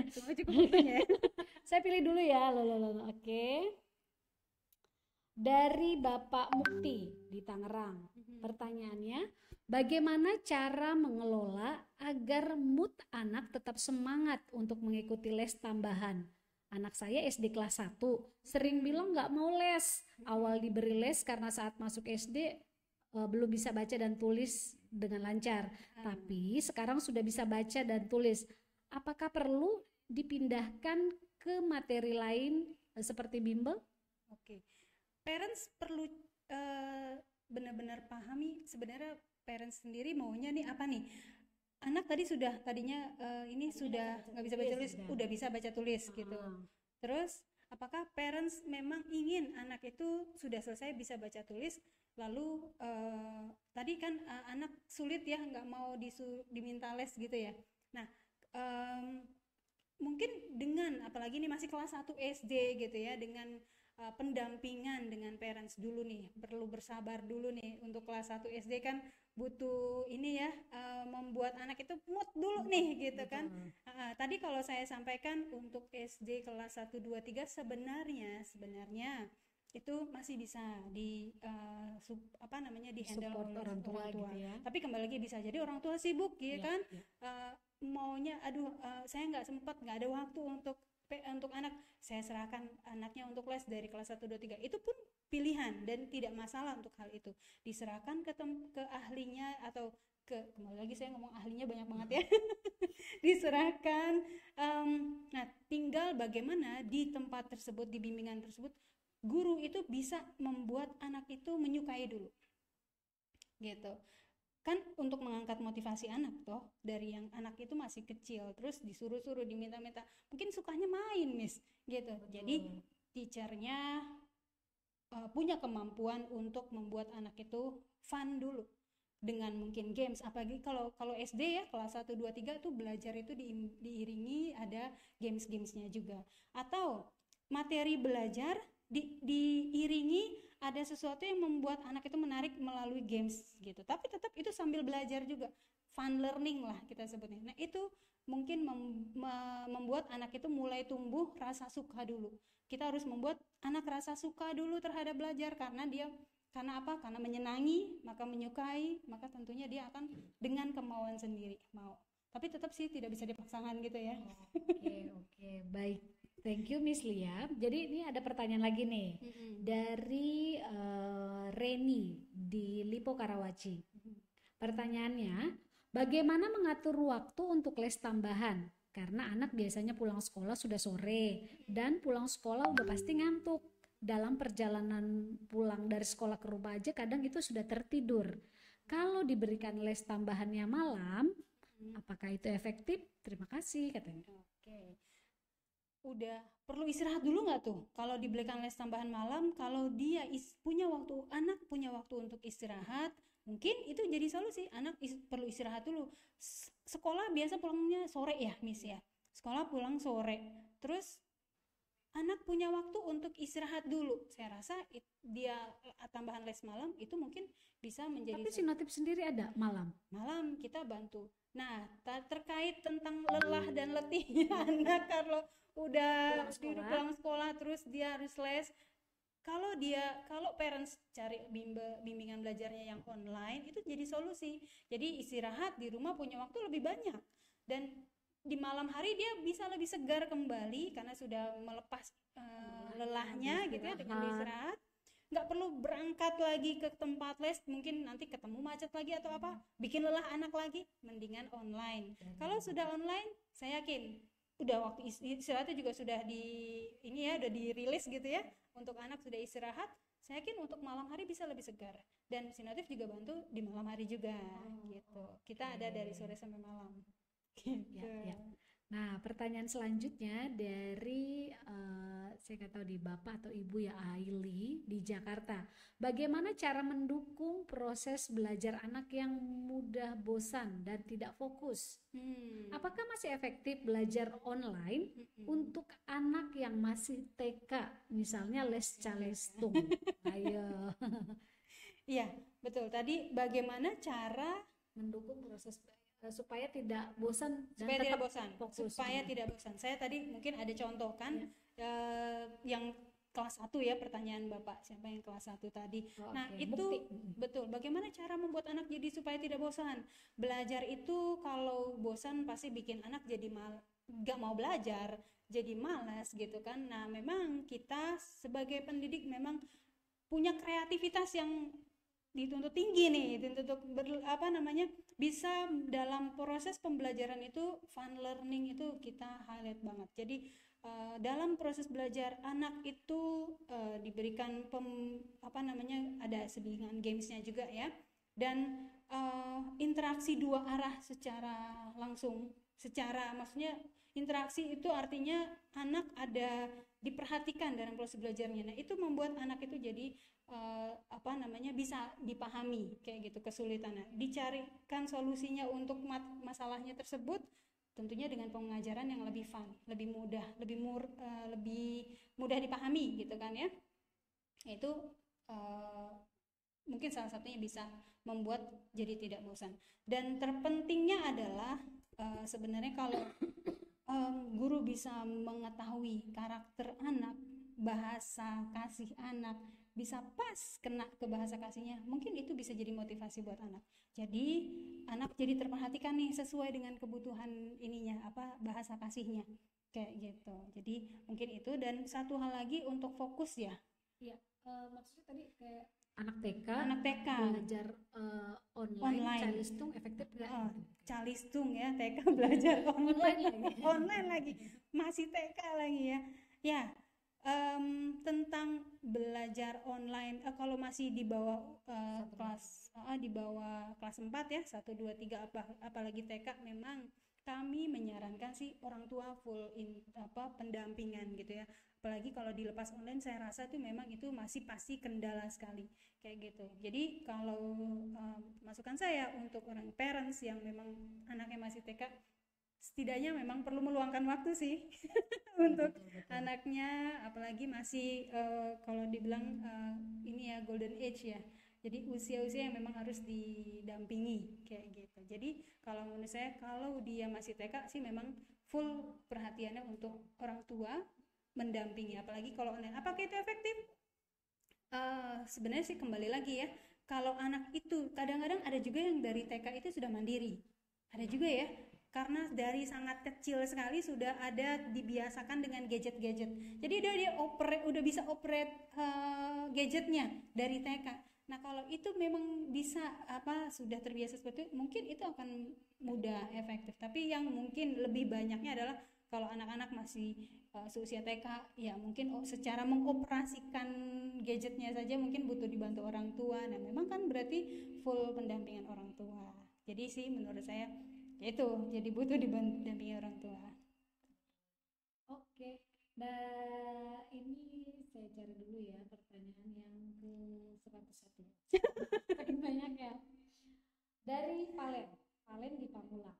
Semua cukup ya. Saya pilih dulu ya. Oke. Dari Bapak Mukti di Tangerang. Pertanyaannya, bagaimana cara mengelola agar mood anak tetap semangat untuk mengikuti les tambahan? Anak saya SD kelas 1, sering bilang nggak mau les. Awal diberi les karena saat masuk SD belum bisa baca dan tulis dengan lancar. Tapi sekarang sudah bisa baca dan tulis. Apakah perlu dipindahkan ke materi lain seperti bimbel? Oke. parents perlu benar-benar pahami sebenarnya parents sendiri maunya nih apa nih. Anak tadinya ini sudah nggak bisa baca tulis, udah bisa baca tulis gitu. Terus apakah parents memang ingin anak itu sudah selesai bisa baca tulis, lalu tadi kan anak sulit ya, nggak mau diminta les gitu ya. Nah, mungkin dengan apalagi ini masih kelas 1 SD gitu ya, dengan pendampingan dengan parents dulu nih, perlu bersabar dulu nih. Untuk kelas 1 SD kan butuh ini ya, membuat anak itu mood dulu nih gitu kan. Tadi kalau saya sampaikan untuk SD kelas 1, 2, 3 sebenarnya itu masih bisa di dihandle oleh orang tua gitu ya. Tapi kembali lagi bisa jadi orang tua sibuk ya kan. Maunya saya nggak sempat, nggak ada waktu untuk anak, saya serahkan anaknya untuk les dari kelas 1, 2, 3. Itu pun pilihan dan tidak masalah untuk hal itu. Diserahkan ke ahlinya atau kembali lagi saya ngomong ahlinya banyak banget ya. Diserahkan. Nah, tinggal bagaimana di tempat tersebut, di bimbingan tersebut, guru itu bisa membuat anak itu menyukai dulu. Gitu. Kan untuk mengangkat motivasi anak toh, dari yang anak itu masih kecil terus disuruh-suruh, diminta-minta, mungkin sukanya main Miss gitu. Jadi teachernya punya kemampuan untuk membuat anak itu fun dulu dengan mungkin games, apalagi kalau SD ya kelas 1, 2, 3 tuh belajar itu diiringi ada games-gamesnya juga, atau materi belajar diiringi ada sesuatu yang membuat anak itu menarik melalui games gitu, tapi tetap itu sambil belajar juga, fun learning lah kita sebutnya. Nah itu mungkin membuat anak itu mulai tumbuh rasa suka dulu. Kita harus membuat anak rasa suka dulu terhadap belajar, karena apa? Karena menyenangi, maka menyukai, maka tentunya dia akan dengan kemauan sendiri mau. Tapi tetap sih tidak bisa dipaksakan gitu ya. Oke, baik. Thank you Miss Lia. Jadi ini ada pertanyaan lagi nih dari Reni di Lipo Karawaci. Pertanyaannya, bagaimana mengatur waktu untuk les tambahan? Karena anak biasanya pulang sekolah sudah sore dan pulang sekolah udah pasti ngantuk. Dalam perjalanan pulang dari sekolah ke rumah aja kadang itu sudah tertidur. Kalau diberikan les tambahannya malam, apakah itu efektif? Terima kasih katanya. Oke. Udah perlu istirahat dulu nggak tuh kalau diberikan les tambahan malam? Kalau dia anak punya waktu untuk istirahat, mungkin itu jadi solusi. Anak perlu istirahat dulu. Sekolah biasa pulangnya sore ya Miss ya, sekolah pulang sore, terus anak punya waktu untuk istirahat dulu. Saya rasa dia tambahan les malam itu mungkin bisa menjadi. Tapi Sinotif sendiri ada malam kita bantu. Nah, terkait tentang lelah dan letihnya anak kalau udah pulang sekolah terus dia harus les, kalau parents cari bimbingan belajarnya yang online itu jadi solusi. Jadi istirahat di rumah punya waktu lebih banyak, dan di malam hari dia bisa lebih segar kembali karena sudah melepas lelahnya gitu ya dengan istirahat. Nggak perlu berangkat lagi ke tempat les, mungkin nanti ketemu macet lagi atau apa, bikin lelah anak lagi. Mendingan online. Kalau sudah online, saya yakin udah waktu istirahatnya juga sudah udah dirilis gitu ya, untuk anak sudah istirahat. Saya yakin untuk malam hari bisa lebih segar, dan Sinotif juga bantu di malam hari juga gitu. Kita ada dari sore sampai malam gitu. Ya. Nah, pertanyaan selanjutnya dari saya nggak tahu di Bapak atau Ibu ya, Aili di Jakarta. Bagaimana cara mendukung proses belajar anak yang mudah bosan dan tidak fokus? Apakah masih efektif belajar online untuk anak yang masih TK, misalnya les calestung? Ayo. Iya, betul. Tadi bagaimana cara mendukung proses supaya tidak bosan dan supaya tetap tidak bosan, fokus. Supaya tidak bosan. Saya tadi mungkin ada contoh kan yang kelas 1 ya, pertanyaan Bapak siapa yang kelas 1 tadi. Nah, itu bukti. Betul. Bagaimana cara membuat anak jadi supaya tidak bosan? Belajar itu kalau bosan pasti bikin anak jadi nggak mau belajar, jadi malas gitu kan. Nah, memang kita sebagai pendidik memang punya kreativitas yang dituntut tinggi nih, dituntut bisa dalam proses pembelajaran itu fun learning itu kita highlight banget. Jadi dalam proses belajar anak itu diberikan ada sebilangan gamesnya juga ya, dan interaksi dua arah secara langsung, maksudnya interaksi itu artinya anak ada diperhatikan dalam proses belajarnya. Nah itu membuat anak itu jadi bisa dipahami kayak gitu kesulitannya, dicarikan solusinya untuk masalahnya tersebut, tentunya dengan pengajaran yang lebih fun, lebih mudah, lebih mudah dipahami gitu kan ya. Itu mungkin salah satunya bisa membuat jadi tidak bosan. Dan terpentingnya adalah sebenarnya kalau guru bisa mengetahui karakter anak, bahasa kasih anak, bisa pas kena ke bahasa kasihnya, mungkin itu bisa jadi motivasi buat anak. Jadi anak jadi terperhatikan nih sesuai dengan kebutuhan bahasa kasihnya kayak gitu. Jadi mungkin itu. Dan satu hal lagi untuk fokus ya. Iya, maksudnya tadi kayak anak TK belajar online. Calistung efektif nggak? Calistung ya, TK belajar online lagi masih TK lagi ya. Ya, tentang belajar online kalau masih di bawah kelas 4 ya, 1, 2, 3 apalagi TK, memang kami menyarankan sih orang tua full pendampingan gitu ya. Apalagi kalau dilepas online, saya rasa tuh memang itu masih pasti kendala sekali kayak gitu. Jadi kalau masukan saya untuk orang parents yang memang anaknya masih TK, setidaknya memang perlu meluangkan waktu sih untuk anaknya, apalagi masih kalau dibilang ini ya golden age ya. Jadi usia-usia yang memang harus didampingi kayak gitu. Jadi kalau menurut saya, kalau dia masih TK sih memang full perhatiannya untuk orang tua mendampingi, apalagi kalau online. Apakah itu efektif? Sebenarnya sih kembali lagi ya, kalau anak itu kadang-kadang ada juga yang dari TK itu sudah mandiri, ada juga ya, karena dari sangat kecil sekali sudah ada dibiasakan dengan gadget-gadget. Jadi dia udah bisa operate gadgetnya dari TK. Nah kalau itu memang bisa sudah terbiasa seperti itu, mungkin itu akan mudah efektif. Tapi yang mungkin lebih banyaknya adalah kalau anak-anak masih seusia TK, ya mungkin secara mengoperasikan gadgetnya saja mungkin butuh dibantu orang tua. Nah memang kan berarti full pendampingan orang tua. Jadi sih menurut saya itu jadi butuh didampingi orang tua. Oke. Nah ini saya cari dulu ya pertanyaan yang ke 101. Paling banyak ya. Dari Valen di Pamulang.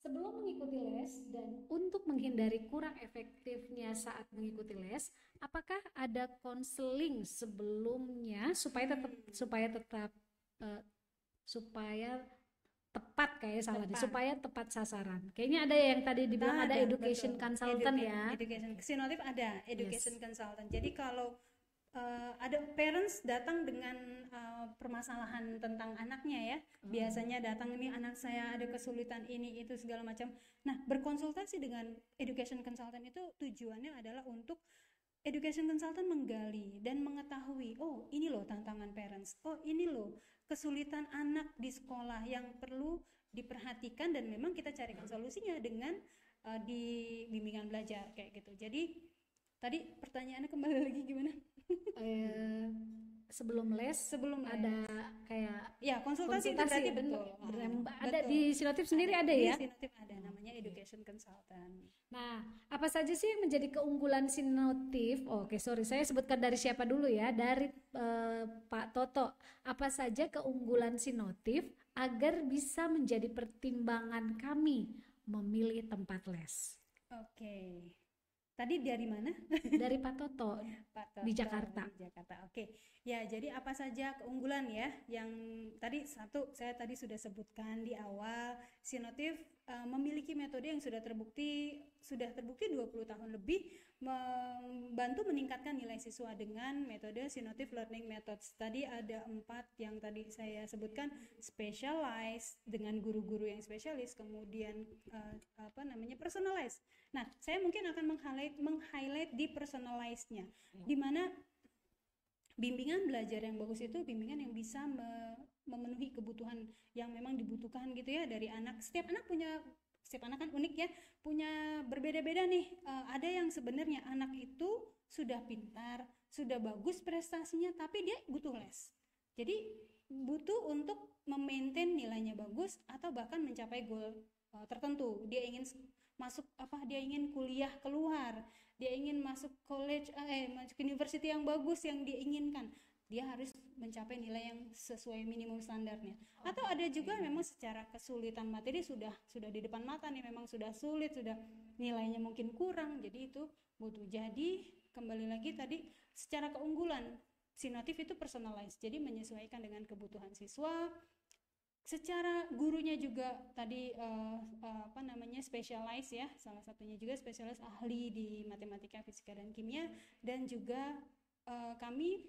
Sebelum mengikuti les dan untuk menghindari kurang efektifnya saat mengikuti les, apakah ada konseling sebelumnya supaya tepat sasaran? Kayaknya ada yang tadi dibilang ada education consultant ya. Sinotif ada education consultant. Jadi kalau ada parents datang dengan permasalahan tentang anaknya ya, biasanya datang, ini anak saya ada kesulitan ini itu segala macam. Nah berkonsultasi dengan education consultant itu tujuannya adalah untuk education consultant menggali dan mengetahui, oh ini loh tantangan parents, oh ini loh kesulitan anak di sekolah yang perlu diperhatikan, dan memang kita carikan solusinya dengan di bimbingan belajar kayak gitu. Jadi tadi pertanyaannya kembali lagi gimana? Sebelum les ada kayak ya konsultasi itu berarti betul. Ada di Sinotif sendiri ada ya? Di Sinotif ada, namanya education consultant. Nah, apa saja sih yang menjadi keunggulan Sinotif? Saya sebutkan dari siapa dulu ya? Dari Pak Toto. Apa saja keunggulan Sinotif agar bisa menjadi pertimbangan kami memilih tempat les? Oke. Tadi dari mana? Dari Pak Toto, di Jakarta. Oke. Ya, jadi apa saja keunggulan ya? Yang tadi saya tadi sudah sebutkan di awal, Sinotif memiliki metode yang sudah terbukti 20 tahun lebih membantu meningkatkan nilai siswa dengan metode Sinotif Learning Methods. Tadi ada 4 yang tadi saya sebutkan, specialized dengan guru-guru yang spesialis, kemudian personalized. Nah, saya mungkin akan meng-highlight di personalized-nya, di mana bimbingan belajar yang bagus itu bimbingan yang bisa memenuhi kebutuhan yang memang dibutuhkan gitu ya dari anak. Setiap setiap anak kan unik ya, punya berbeda-beda nih. Ada yang sebenarnya anak itu sudah pintar, sudah bagus prestasinya, tapi dia butuh les. Jadi butuh untuk memaintain nilainya bagus atau bahkan mencapai goal tertentu. Dia ingin masuk dia ingin kuliah keluar, dia ingin masuk college masuk university yang bagus yang dia inginkan. Dia harus mencapai nilai yang sesuai minimum standarnya. Atau ada juga memang secara kesulitan materi sudah di depan mata nih, memang sudah sulit, sudah nilainya mungkin kurang, jadi itu butuh. Jadi kembali lagi tadi, secara keunggulan Sinotif itu personalized, jadi menyesuaikan dengan kebutuhan siswa. Secara gurunya juga tadi specialize ya, salah satunya juga spesialis ahli di matematika, fisika dan kimia. Dan juga kami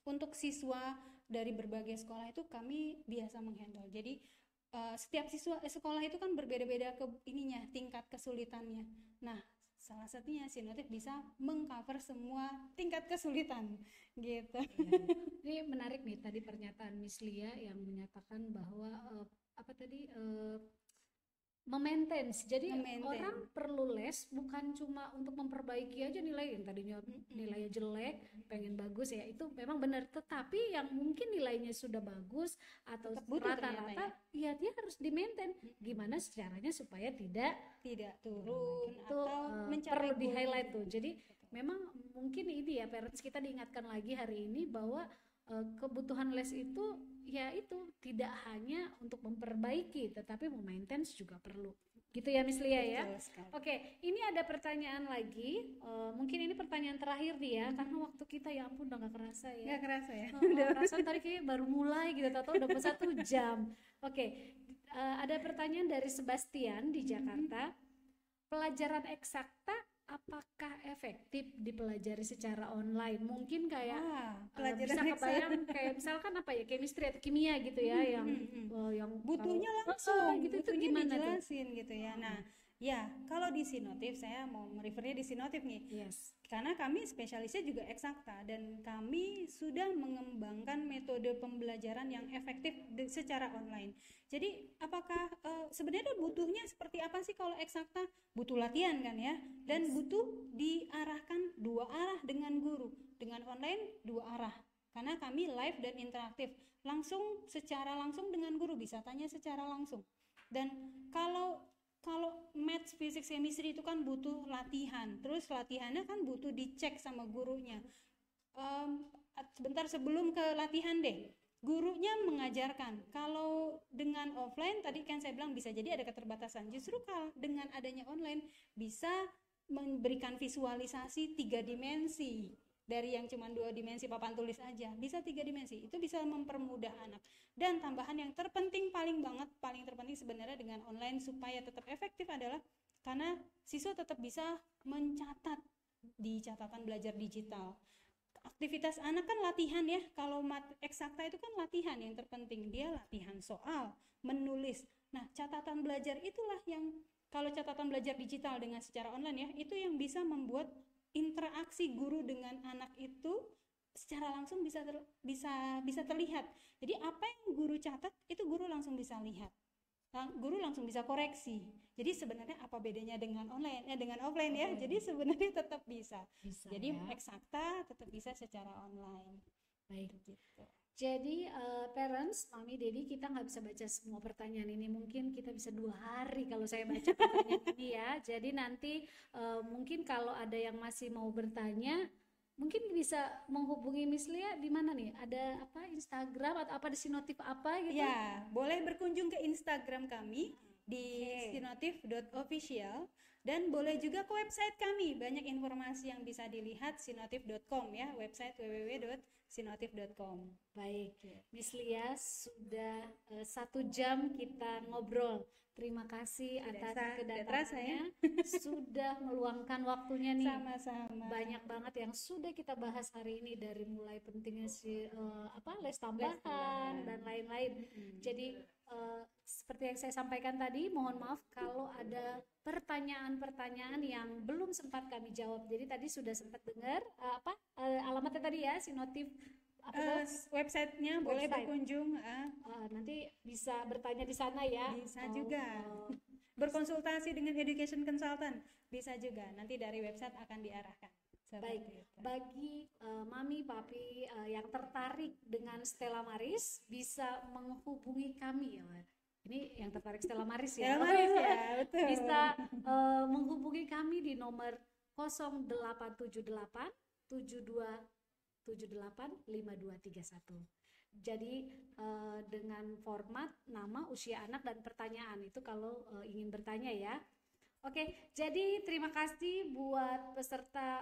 untuk siswa dari berbagai sekolah itu kami biasa menghandle. Jadi setiap siswa sekolah itu kan berbeda-beda tingkat kesulitannya. Nah, salah satunya Sinotif bisa mengcover semua tingkat kesulitan gitu. Ini menarik nih tadi pernyataan Miss Lia yang menyatakan bahwa memaintains. Jadi orang perlu les bukan cuma untuk memperbaiki aja nilai yang tadinya nilainya jelek, pengen bagus ya, itu memang benar. Tetapi yang mungkin nilainya sudah bagus atau rata-rata, ya dia harus di-maintain. Gimana caranya supaya tidak turun itu perlu di-highlight tuh. Jadi memang mungkin ini ya, parents kita diingatkan lagi hari ini bahwa kebutuhan les itu ya itu tidak hanya untuk memperbaiki, tetapi maintenance juga perlu. Gitu ya Miss Lia ya. Oke, ini ada pertanyaan lagi. Mungkin ini pertanyaan terakhir nih ya, karena waktu kita ya ampun udah gak kerasa ya. Gak kerasa ya. Perasaan tadi kayak baru mulai gitu, tahu udah 1 jam. Oke, ada pertanyaan dari Sebastian di Jakarta. Pelajaran eksakta apakah efektif dipelajari secara online? Mungkin kayak bisa kebayang kayak misalkan chemistry atau kimia gitu ya, yang butuhnya langsung gitu, itu gimana dijelasin gitu ya. Nah, ya kalau di Sinotif saya mau merefernya di Sinotif nih. Yes. Karena kami spesialisnya juga eksakta dan kami sudah mengembangkan metode pembelajaran yang efektif secara online. Jadi apakah sebenarnya butuhnya seperti apa sih kalau eksakta? Butuh latihan kan ya, dan butuh diarahkan 2 arah dengan guru. Dengan online 2 arah. Karena kami live dan interaktif, secara langsung dengan guru, bisa tanya secara langsung. Dan kalau maths, physics, chemistry itu kan butuh latihan. Terus latihannya kan butuh dicek sama gurunya. Sebentar sebelum ke latihan deh, gurunya mengajarkan. Kalau dengan offline tadi kan saya bilang bisa jadi ada keterbatasan. Justru kalau dengan adanya online bisa memberikan visualisasi 3 dimensi. Dari yang cuma 2 dimensi papan tulis aja, bisa 3 dimensi. Itu bisa mempermudah anak. Dan tambahan yang terpenting paling terpenting sebenarnya dengan online supaya tetap efektif adalah karena siswa tetap bisa mencatat di catatan belajar digital. Aktivitas anak kan latihan ya. Kalau eksakta itu kan latihan yang terpenting. Dia latihan soal, menulis. Nah, catatan belajar itulah yang kalau catatan belajar digital dengan secara online ya, itu yang bisa membuat interaksi guru dengan anak itu secara langsung bisa terlihat. Jadi apa yang guru catat itu guru langsung bisa lihat. Guru langsung bisa koreksi. Jadi sebenarnya apa bedanya dengan online dengan offline ya? Jadi sebenarnya tetap bisa. Jadi ya, eksakta tetap bisa secara online. Baik gitu. Jadi parents, mami, daddy, kita nggak bisa baca semua pertanyaan ini. Mungkin kita bisa 2 hari kalau saya baca pertanyaan ini ya. Jadi nanti mungkin kalau ada yang masih mau bertanya, mungkin bisa menghubungi Miss Lia di mana nih? Ada Instagram atau di Sinotif gitu? Ya, boleh berkunjung ke Instagram kami di sinotif.official dan boleh juga ke website kami. Banyak informasi yang bisa dilihat sinotif.com ya, website www.sinotif.com. Baik, Miss Lia, sudah 1 jam kita ngobrol. Terima kasih atas kedatangannya, sudah meluangkan waktunya nih. Sama-sama. Banyak banget yang sudah kita bahas hari ini, dari mulai pentingnya les tambahan dan lain-lain. Jadi seperti yang saya sampaikan tadi, mohon maaf kalau ada pertanyaan-pertanyaan yang belum sempat kami jawab. Jadi tadi sudah sempat dengar alamatnya tadi ya, Sinotif. Websitenya boleh berkunjung. Nanti bisa bertanya di sana ya. Bisa juga. berkonsultasi dengan education consultant bisa juga, nanti dari website akan diarahkan. Baik, bagi mami papi yang tertarik dengan Stella Maris bisa menghubungi kami ya. Ini yang tertarik Stella Maris ya. Stella Maris ya, betul. Bisa menghubungi kami di nomor 0878 7278 5231. Jadi dengan format nama, usia anak dan pertanyaan itu kalau ingin bertanya ya. Oke, jadi terima kasih buat peserta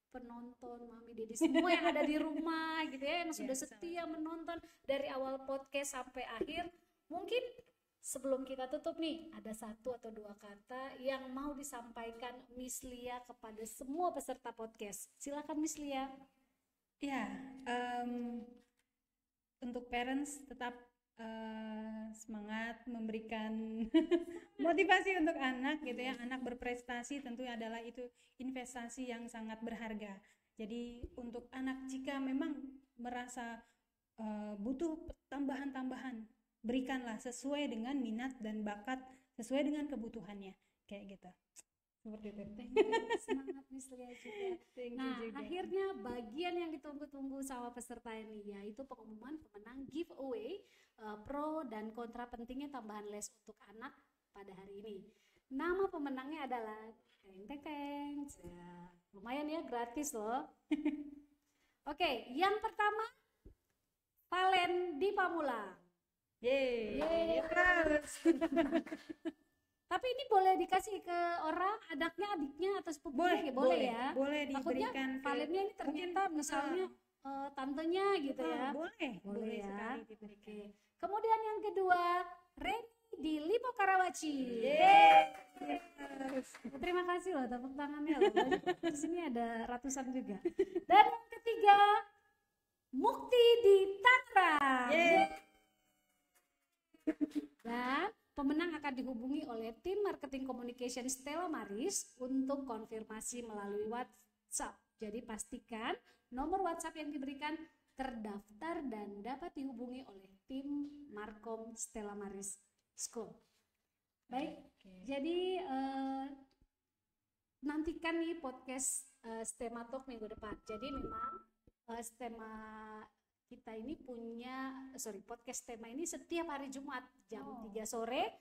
penonton Mami Dedi semua yang ada di rumah gitu ya, yang sudah setia menonton dari awal podcast sampai akhir. Mungkin sebelum kita tutup nih, ada 1 atau 2 kata yang mau disampaikan Miss Lia kepada semua peserta podcast. Silakan Miss Lia. Ya, untuk parents tetap semangat memberikan motivasi untuk anak gitu ya. Anak berprestasi tentunya adalah itu investasi yang sangat berharga. Jadi untuk anak jika memang merasa butuh tambahan-tambahan, berikanlah sesuai dengan minat dan bakat, sesuai dengan kebutuhannya kayak gitu. Seperti itu. Semangat Miss Lia juga. Nah, akhirnya bagian yang ditunggu-tunggu sama peserta ini yaitu pengumuman pemenang giveaway pro dan kontra pentingnya tambahan les untuk anak pada hari ini. Nama pemenangnya adalah teng. Lumayan ya, gratis loh. Oke, yang pertama Valen di Pamulang. Yeay. Tapi ini boleh dikasih ke orang, adiknya atau sepupunya ya? Boleh ya? Boleh diberikan. Valennya ini ternyata misalnya tantenya gitu ya? Boleh ya. sekali diberikan. Kemudian yang kedua, Reni di Lipo Karawaci. Terima kasih loh, tepuk tangannya loh. Di sini ada ratusan juga. Dan yang ketiga, Mukti di Tangerang. Dan pemenang akan dihubungi oleh tim marketing communication Stella Maris untuk konfirmasi melalui WhatsApp. Jadi pastikan nomor WhatsApp yang diberikan terdaftar dan dapat dihubungi oleh tim Markom Stella Maris School. Baik, jadi nantikan nih podcast Stema Talk minggu depan. Jadi memang Stema kita ini podcast Stema ini setiap hari Jumat jam 3 sore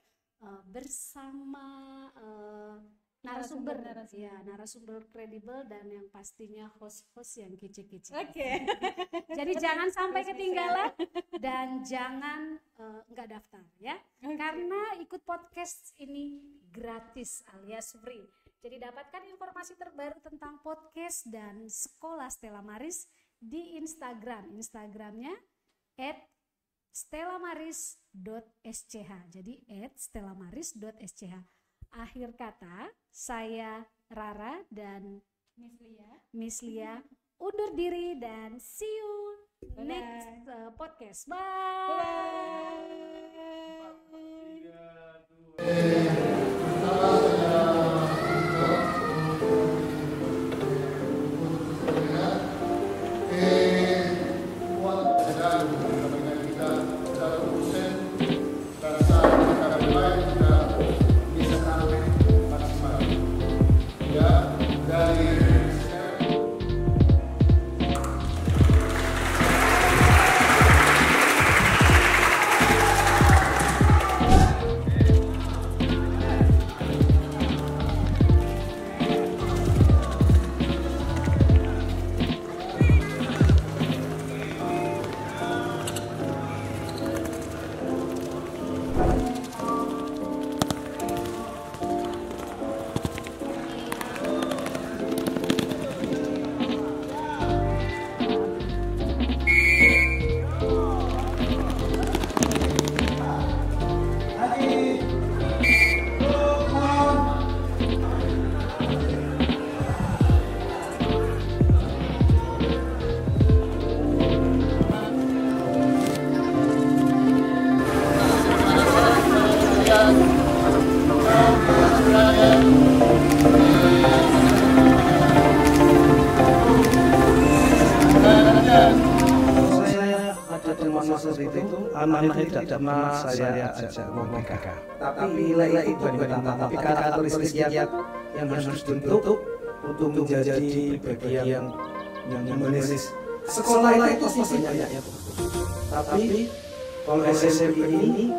bersama narasumber kredibel dan yang pastinya host-host yang kece-kece. Oke. Jadi jangan sampai ketinggalan dan jangan nggak daftar ya. Karena ikut podcast ini gratis alias free. Jadi dapatkan informasi terbaru tentang podcast dan sekolah Stella Maris di Instagramnya @stellamaris.sch. Jadi @stellamaris.sch. Akhir kata, saya Rara dan Miss Lia undur diri dan see you next podcast. anak itu tidak pernah saya ajak menikah. Tapi nilai itu bukan tapi karakteristik yang harus dibentuk untuk menjadi bagian yang menulis. Sekolah itu pasti banyaknya, tapi kalau SMP ini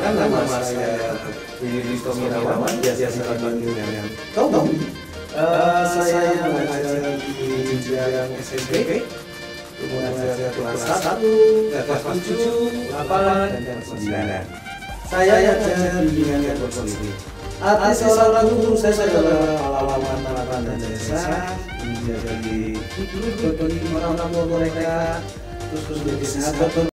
kan nama saya Willy Tomirawan, biasa dipanggil dengan Tom. Saya mengajar di jenjang SMP, mengajar kelas 1, kelas 7, 8, dan 9. Saya ajar bimbingan berkonflik. Arti seorang guru saya adalah pahlawan tanah dan desa, menjadi guru bagi orang tua mereka, terus menjadi sahabat